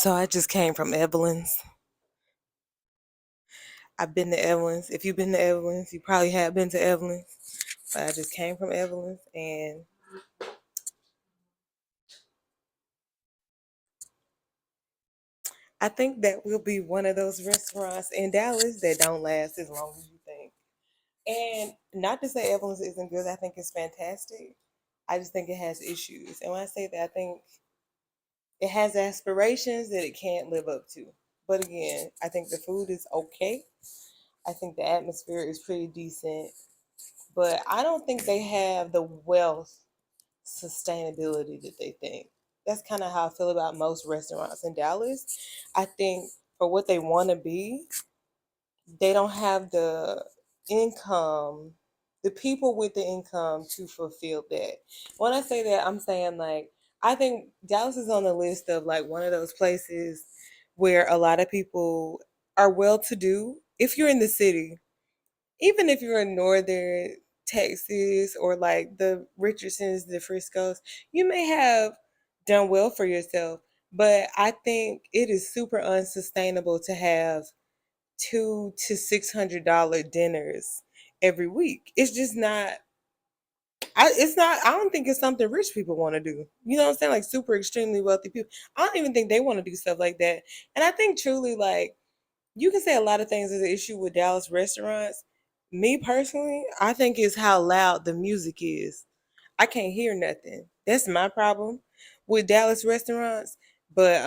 So I just came from Evelyn's. I've been to Evelyn's. If you've been to Evelyn's, you probably have been to Evelyn's. But I just came from Evelyn's, and I think that will be one of those restaurants in Dallas that don't last as long as you think. And not to say Evelyn's isn't good, I think it's fantastic. I just think it has issues. And when I say that, I think it has aspirations that it can't live up to. But again, I think the food is okay. I think the atmosphere is pretty decent. But I don't think they have the wealth sustainability that they think. That's kind of how I feel about most restaurants in Dallas. I think for what they want to be, they don't have the income, the people with the income to fulfill that. When I say that, I'm saying like I think Dallas is on the list of like one of those places where a lot of people are well to do. If you're in the city, even if you're in northern Texas or like the Richardsons, the Friscos, you may have done well for yourself. But I think it is super unsustainable to have $200 to $600 dinners every week. It's just not. It's not. I don't think it's something rich people want to do. You know what I'm saying? Like super extremely wealthy people. I don't even think they want to do stuff like that. And I think truly, like you can say a lot of things is an issue with Dallas restaurants. Me personally, I think it's how loud the music is. I can't hear nothing. That's my problem with Dallas restaurants. But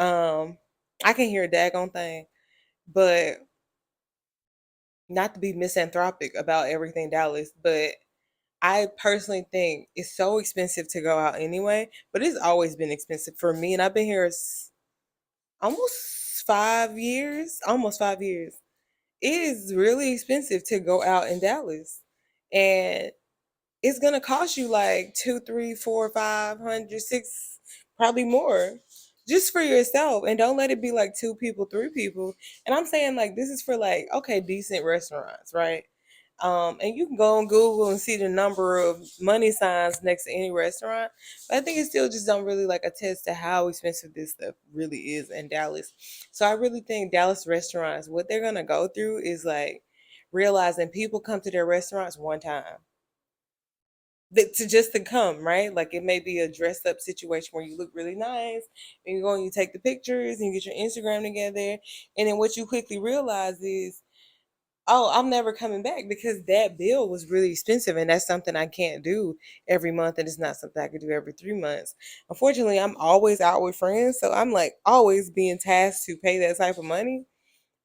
I can hear a daggone thing. But not to be misanthropic about everything Dallas, but I personally think it's so expensive to go out anyway. But it's always been expensive for me, and I've been here almost 5 years. Almost 5 years. It is really expensive to go out in Dallas. And it's gonna cost you like two, three, four, 500, six, probably more. Just for yourself. And don't let it be like two people, three people. And I'm saying like this is for like, okay, decent restaurants, right? And you can go on Google and see the number of money signs next to any restaurant. But I think it still just don't really like attest to how expensive this stuff really is in Dallas. So I really think Dallas restaurants, what they're gonna go through is like realizing people come to their restaurants one time. To just to come, right? Like it may be a dress up situation where you look really nice and you go and you take the pictures and you get your Instagram together. And then what you quickly realize is, oh, I'm never coming back because that bill was really expensive and that's something I can't do every month and it's not something I could do every 3 months. Unfortunately, I'm always out with friends, so I'm like always being tasked to pay that type of money.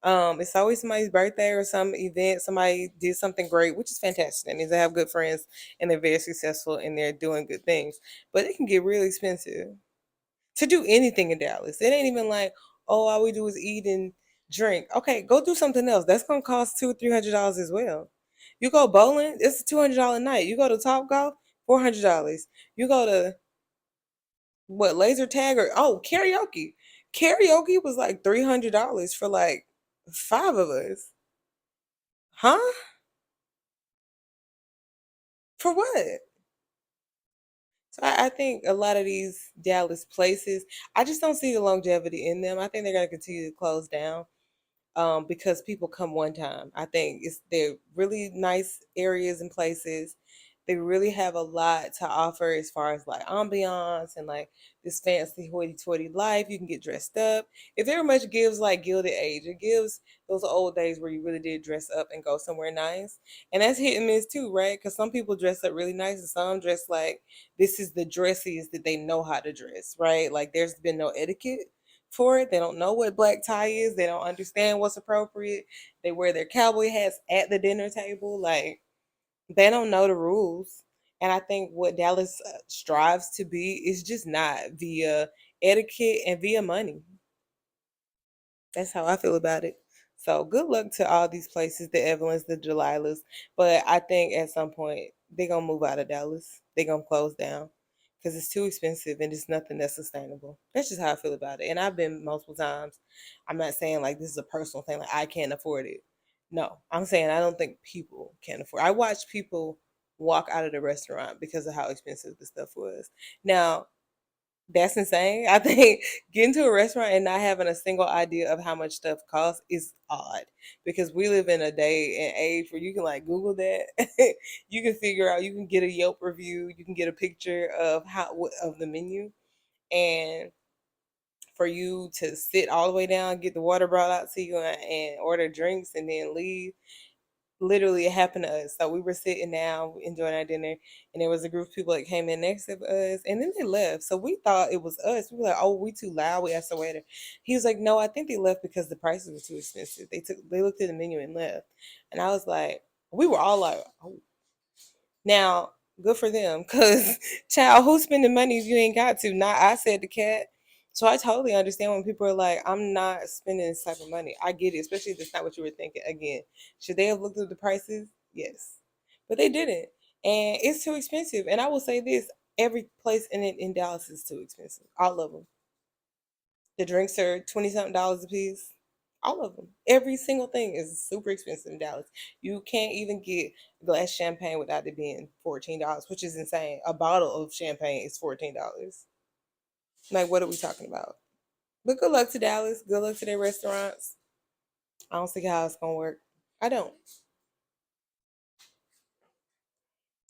It's always somebody's birthday or some event, somebody did something great, which is fantastic. That means they have good friends and they're very successful and they're doing good things. But it can get really expensive to do anything in Dallas. It ain't even like, oh, all we do is eat and drink. Okay, go do something else. That's gonna cost $200 or $300 as well. You go bowling, it's a $200 night. You go to Top Golf, $400. You go to what laser tag or karaoke. Karaoke was like $300 for like five of us. Huh? For what? So I think a lot of these Dallas places, I just don't see the longevity in them. I think they're gonna continue to close down. Because people come one time. I think they're really nice areas and places. They really have a lot to offer as far as like ambiance and like this fancy hoity-toity life. You can get dressed up. It very much gives like Gilded Age. It gives those old days where you really did dress up and go somewhere nice. And that's hit and miss too, right? Because some people dress up really nice and some dress like this is the dressiest that they know how to dress, right? Like there's been no etiquette for it. They don't know what black tie is. They don't understand what's appropriate. They wear their cowboy hats at the dinner table. Like they don't know the rules. And I think what Dallas strives to be is just not via etiquette and via money. That's how I feel about it. So good luck to all these places, the Evelyns, the Delilahs. But I think at some point they're gonna move out of Dallas. They're gonna close down because it's too expensive and it's nothing that's sustainable. That's just how I feel about it. And I've been multiple times. I'm not saying like this is a personal thing, like I can't afford it. No, I'm saying I don't think people can afford. I watched people walk out of the restaurant because of how expensive the stuff was. Now, That's insane. I think getting to a restaurant and not having a single idea of how much stuff costs is odd because we live in a day and age where you can like Google that. You can figure out, you can get a Yelp review, you can get a picture of of the menu, and for you to sit all the way down, get the water brought out to you, and order drinks and then leave. Literally, it happened to us. So we were sitting down enjoying our dinner, and there was a group of people that came in next to us, and then they left. So we thought it was us. We were like, "Oh, we too loud." We asked the waiter. He was like, "No, I think they left because the prices were too expensive. They looked at the menu and left." And I was like, we were all like, "Oh." Now, good for them, cause child, who's spending money if you ain't got to? Not I, said the cat. So I totally understand when people are like, I'm not spending this type of money. I get it, especially if it's not what you were thinking. Again, should they have looked at the prices? Yes. But they didn't. And it's too expensive. And I will say this, every place in Dallas is too expensive. All of them. The drinks are 20 something dollars a piece. All of them. Every single thing is super expensive in Dallas. You can't even get a glass champagne without it being $14, which is insane. A bottle of champagne is $14. Like, what are we talking about? But good luck to Dallas. Good luck to their restaurants. I don't see how it's gonna work. I don't.